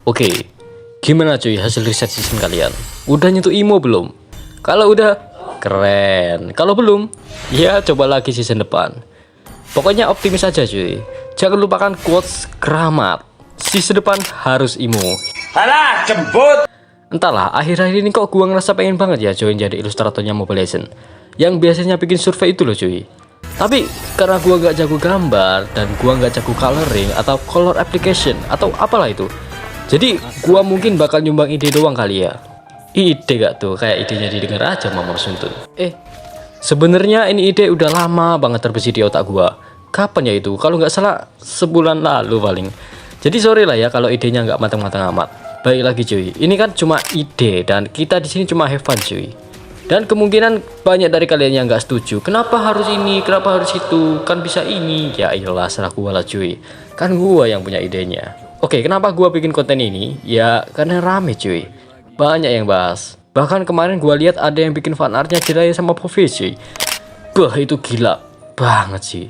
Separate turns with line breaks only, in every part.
Oke, gimana cuy hasil riset season kalian? Udah nyentuh IMO belum? Kalau udah, keren. Kalau belum, ya coba lagi season depan. Pokoknya optimis aja cuy. Jangan lupakan quotes keramat. Season depan harus IMO.
Alah, jemput.
Entahlah, akhir-akhir ini kok gua ngerasa pengen banget ya join jadi ilustratornya Mobile Legends, yang biasanya bikin survei itu loh cuy. Tapi karena gua nggak jago gambar dan gua nggak jago coloring atau color application atau apalah itu, jadi gua mungkin bakal nyumbang ide doang kali ya. Ide gak tuh, kayak idenya didengar aja Mama Suntun. Sebenarnya ini ide udah lama banget terbesit di otak gua. Kapan ya itu? Kalau nggak salah sebulan lalu paling. Jadi sorry lah ya kalau idenya nggak matang-matang amat. Baik lagi cuy, ini kan cuma ide dan kita di sini cuma have fun cuy. Dan kemungkinan banyak dari kalian yang nggak setuju. Kenapa harus ini? Kenapa harus itu? Kan bisa ini. Ya iyalah, serah gua lah cuy. Kan gua yang punya idenya. Oke, kenapa gua bikin konten ini? Ya karena rame cuy. Banyak yang bahas. Bahkan kemarin gua lihat ada yang bikin fan artnya Jiraiya sama Povis cuy. Bah, itu gila banget sih.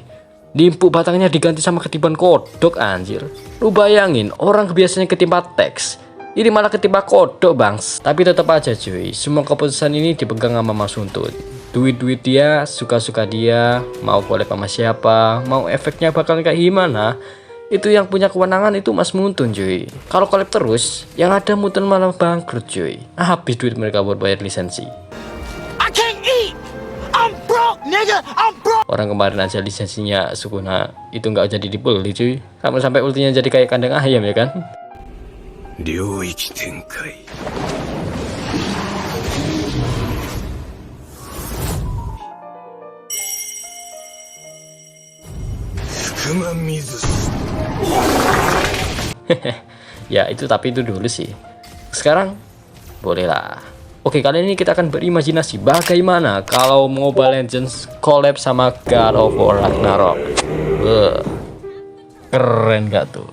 Limpu batangnya diganti sama ketiban kodok anjir. Lu bayangin, orang biasanya ketimpa teks, ini malah ketimpa kodok bangs. Tapi tetap aja cuy, semua keputusan ini dipegang sama Mas Untut. Duit-duit dia, suka-suka dia, mau collab sama siapa, mau efeknya bakal kayak gimana, itu yang punya kewenangan itu Mas Muntun cuy. Kalau collab terus, yang ada Muntun malah bangkrut cuy. Habis duit mereka buat bayar lisensi.
I can't eat. I'm broke, nigga. I'm broke.
Orang kemarin aja lisensinya Sukuna itu nggak jadi dibeli cuy. Sampai ultinya jadi kayak kandang ayam ya kan.
領域展開 福間水す
Ya itu tapi itu dulu sih. Sekarang bolehlah. Oke, kali ini kita akan berimajinasi bagaimana kalau Mobile Legends collab sama God of War Ragnarok. Keren gak tuh?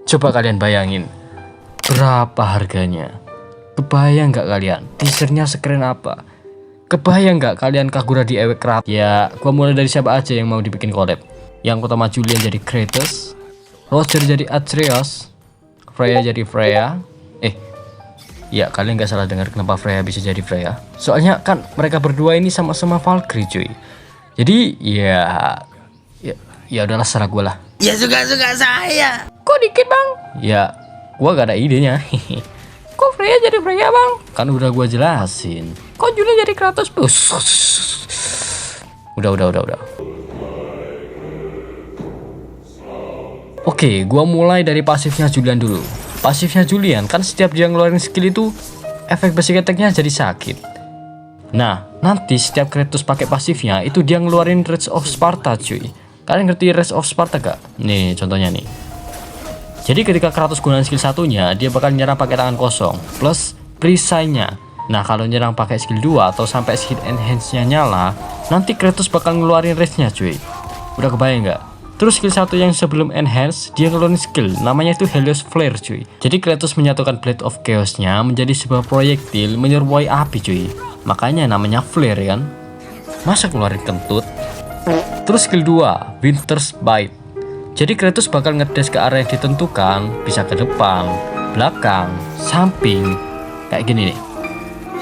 Coba kalian bayangin, berapa harganya? Kebayang gak kalian? Teasernya sekeren apa? Kebayang gak kalian Kagura di ewek rap? Ya, gua mulai dari siapa aja yang mau dibikin collab. Yang pertama Julian jadi Kratos, Roger jadi Atreus, Freya jadi Freya. Ya kalian gak salah dengar kenapa Freya bisa jadi Freya. Soalnya kan mereka berdua ini sama-sama Valkyrie cuy. Jadi ya udahlah serah gue lah.
Ya suka-suka saya.
Kok dikit bang? Ya gua gak ada idenya. Kok Freya jadi Freya bang? Kan udah gua jelasin. Kok Julian jadi Kratos? Udah. Oke, gua mulai dari pasifnya Julian dulu. Pasifnya Julian kan setiap dia ngeluarin skill itu efek basic attack-nya jadi sakit. Nah, nanti setiap Kratos pakai pasifnya itu dia ngeluarin Rage of Sparta cuy. Kalian ngerti Rage of Sparta gak? Nih contohnya nih. Jadi ketika Kratos gunain skill satunya, dia bakal nyerang pakai tangan kosong plus perisainya. Nah, kalau nyerang pakai skill 2 atau sampai skill enhance-nya nyala, nanti Kratos bakal ngeluarin rage-nya cuy. Udah kebayang nggak? Terus skill satu yang sebelum enhance, dia ngeluarin skill namanya itu Helios Flare cuy. Jadi Kratos menyatukan Blade of Chaos-nya menjadi sebuah proyektil menyerupai api cuy. Makanya namanya Flare kan. Masa keluarin kentut? Terus skill 2, Winter's Bite. Jadi Kratos bakal ngedash ke area yang ditentukan, bisa ke depan, belakang, samping, kayak gini nih.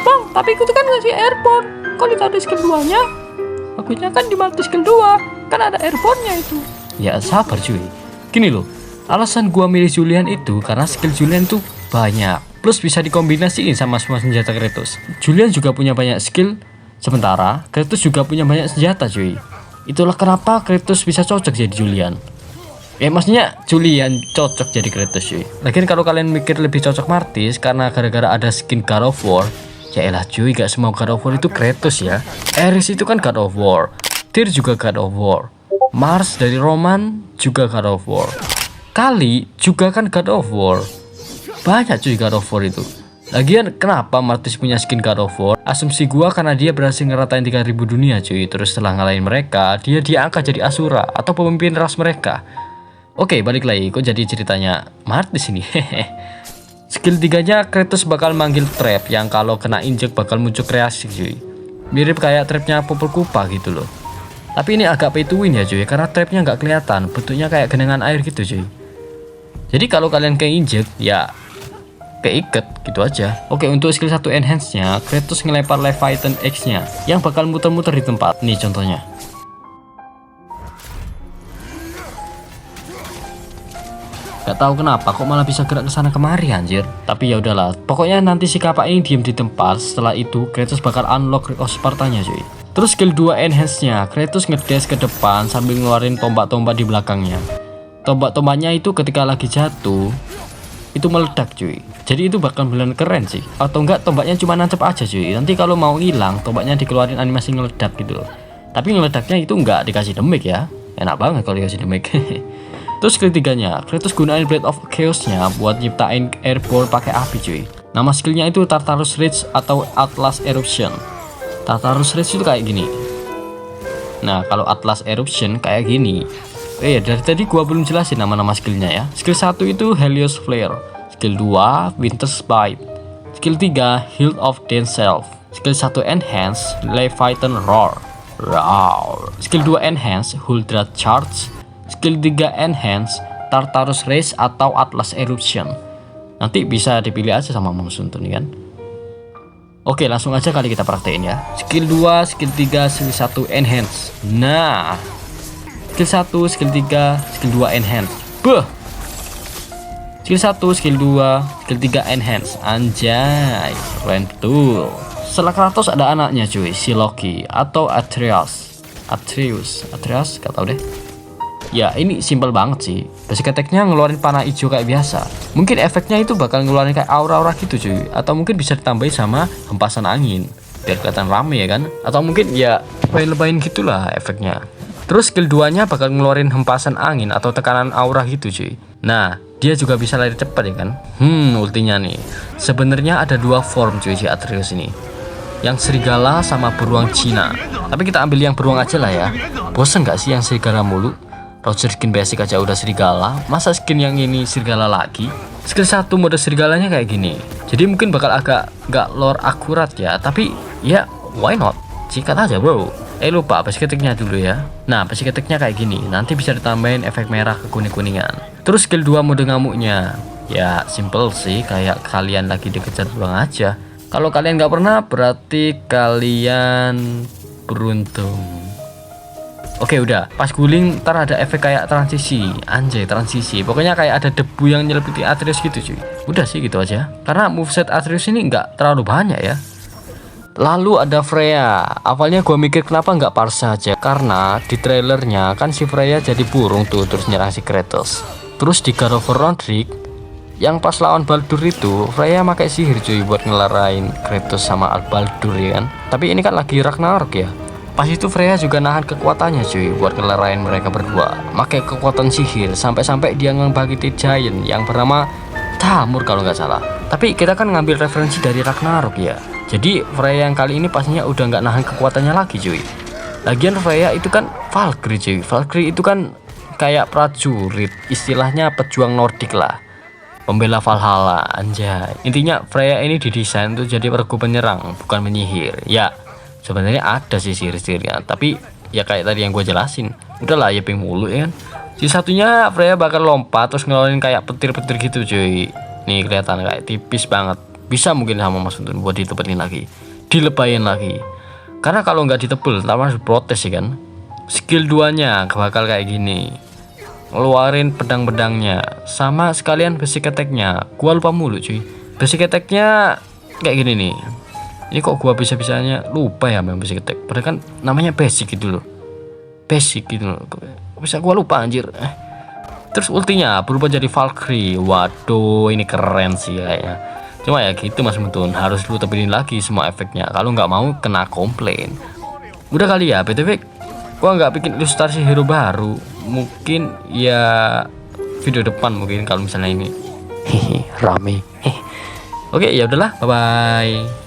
Bang, tapi itu kan ngasih airborne. Kalau ada skill 2-nya, bagusnya kan di multi skill 2, kan ada airborne-nya itu. Ya sabar cuy. Gini loh, alasan gua milih Julian itu karena skill Julian tuh banyak, plus bisa dikombinasiin sama semua senjata Kratos. Julian juga punya banyak skill, sementara Kratos juga punya banyak senjata cuy. Itulah kenapa Kratos bisa cocok jadi Julian. Maksudnya Julian cocok jadi Kratos cuy. Lagian kalau kalian mikir lebih cocok Martis karena gara-gara ada skin God of War, ya elah cuy, gak semua God of War itu Kratos ya. Ares itu kan God of War, Tyr juga God of War, Mars dari Roman juga God of War, Kali juga kan God of War. Banyak cuy God of War itu. Lagian kenapa Martis punya skin God of War? Asumsi gua karena dia berhasil ngeratain 3000 dunia cuy. Terus setelah ngalahin mereka, dia diangkat jadi Asura atau pemimpin ras mereka. Oke, balik lagi, kok jadi ceritanya Martis ini. Skill 3-nya Kratos bakal manggil trap yang kalau kena injek bakal muncul reaksi cuy. Mirip kayak trapnya Popol Kupa gitu loh. Tapi ini agak pay to win ya cuy, karena trapnya nggak kelihatan, bentuknya kayak genangan air gitu cuy. Jadi kalau kalian keinjek ya keiket gitu aja. Oke, untuk skill 1 enhance nya Kratos ngelempar Leviathan X nya yang bakal muter-muter di tempat. Nih contohnya. Gak tahu kenapa kok malah bisa gerak ke sana kemari anjir. Tapi ya udahlah. Pokoknya nanti si kapak ini diem di tempat. Setelah itu Kratos bakal unlock Ring of Sparta-nya cuy. Terus skill 2 enhance-nya Kratos ngedash ke depan sambil ngeluarin tombak-tombak di belakangnya. Tombak-tombaknya itu ketika lagi jatuh itu meledak cuy. Jadi itu bakal beneran keren sih. Atau enggak tombaknya cuma nancep aja cuy. Nanti kalau mau hilang tombaknya dikeluarin animasi ngeledak gitu loh. Tapi ngeledaknya itu enggak dikasih damage ya. Enak banget kalau dikasih damage. Terus skill 3-nya Kratos gunain Blade of Chaos-nya buat nyiptain airborne pakai api cuy. Nama skillnya itu Tartarus Rage atau Atlas Eruption. Tartarus Rage itu kayak gini. Nah kalau Atlas Eruption kayak gini. Dari tadi gua belum jelasin nama-nama skillnya ya. Skill 1 itu Helios Flare, skill 2 Winter's Bite, skill 3 Hilt of Denself, skill 1 Enhance Leviathan Roar, skill 2 Enhance Huldra Charge, skill 3 Enhance Tartarus Rage atau Atlas Eruption. Nanti bisa dipilih aja sama Mang Suntun kan. Oke, langsung aja kali kita praktein ya. Skill 2, skill 3, skill 1 Enhance. Nah, skill 1, skill 3, skill 2 Enhance. Beuh. Skill 1, skill 2, skill 3 Enhance. Anjay, keren betul. Setelah Kratos ada anaknya cuy, si Loki atau Atreus, gak tau deh. Ya ini simple banget sih. Basic attack-nya ngeluarin panah hijau kayak biasa. Mungkin efeknya itu bakal ngeluarin kayak aura-aura gitu cuy. Atau mungkin bisa ditambahin sama hempasan angin biar kelihatan rame ya kan. Atau mungkin ya lebahin gitulah efeknya. Terus skill 2 nya bakal ngeluarin hempasan angin atau tekanan aura gitu cuy. Nah dia juga bisa lari cepat ya kan. Ultinya nih sebenarnya ada 2 form cuy si Atreus ini, yang serigala sama beruang Cina. Tapi kita ambil yang beruang aja lah ya. Bosen gak sih yang serigala mulu? Roger skin basic aja udah serigala, masa skin yang ini serigala lagi? Skill 1 mode serigalanya kayak gini. Jadi mungkin bakal agak gak lore akurat ya, tapi ya why not? Sikat aja bro. Lupa basic attack-nya dulu ya. Nah basic attack-nya kayak gini, nanti bisa ditambahin efek merah ke kuning-kuningan. Terus skill 2 mode ngamuknya, ya simple sih, kayak kalian lagi dikejar beruang aja. Kalau kalian gak pernah berarti kalian beruntung. Oke udah, pas guling ntar ada efek kayak transisi. Anjay transisi, pokoknya kayak ada debu yang nyelipitin Atreus gitu cuy. Udah sih gitu aja, karena moveset Atreus ini nggak terlalu banyak ya. Lalu ada Freya. Awalnya gue mikir kenapa nggak Parsa aja, karena di trailernya kan si Freya jadi burung tuh terus nyerang si Kratos. Terus di God of War Ragnarok yang pas lawan Baldur itu Freya pakai sihir cuy buat ngelarain Kratos sama Baldur ya kan. Tapi ini kan lagi Ragnarok ya. Pas itu Freya juga nahan kekuatannya cuy buat ngelarain mereka berdua, pakai kekuatan sihir sampai-sampai dia ngebangkitin giant yang bernama Tamur kalau nggak salah. Tapi kita kan ngambil referensi dari Ragnarok ya. Jadi Freya yang kali ini pastinya udah nggak nahan kekuatannya lagi cuy. Lagian Freya itu kan Valkyrie cuy. Valkyrie itu kan kayak prajurit, istilahnya pejuang Nordik lah, pembela Valhalla anjay. Intinya Freya ini didesain tuh jadi pergu penyerang bukan menyihir ya. Sebenarnya ada sih sihir-sihirnya, tapi ya kayak tadi yang gue jelasin, udahlah ya ping mulu ya kan. Si satunya Freya bakal lompat terus ngeluarin kayak petir-petir gitu cuy. Nih kelihatan kayak tipis banget. Bisa mungkin sama Mas Untun buat ditepetin lagi, dilebayin lagi. Karena kalau nggak ditebel ntar harus protes ya kan. Skill 2 nya bakal kayak gini, ngeluarin pedang-pedangnya sama sekalian basic attack-nya. Gua lupa mulu cuy. Basic attack-nya kayak gini nih. Ini kok gua bisa-bisanya lupa ya memang basic attack. Padahal kan namanya basic gitu loh. Basic gitu loh. Bisa gua lupa anjir. Terus ultinya berubah jadi Valkyrie. Waduh, ini keren sih kayaknya. Cuma ya gitu Mas Muntun, harus lu tepetin lagi semua efeknya. Kalau nggak mau kena komplain. Udah kali ya, BTW gua nggak bikin ilustrasi hero baru. Mungkin ya video depan mungkin kalau misalnya ini. Rame. Oke, ya udahlah, bye bye.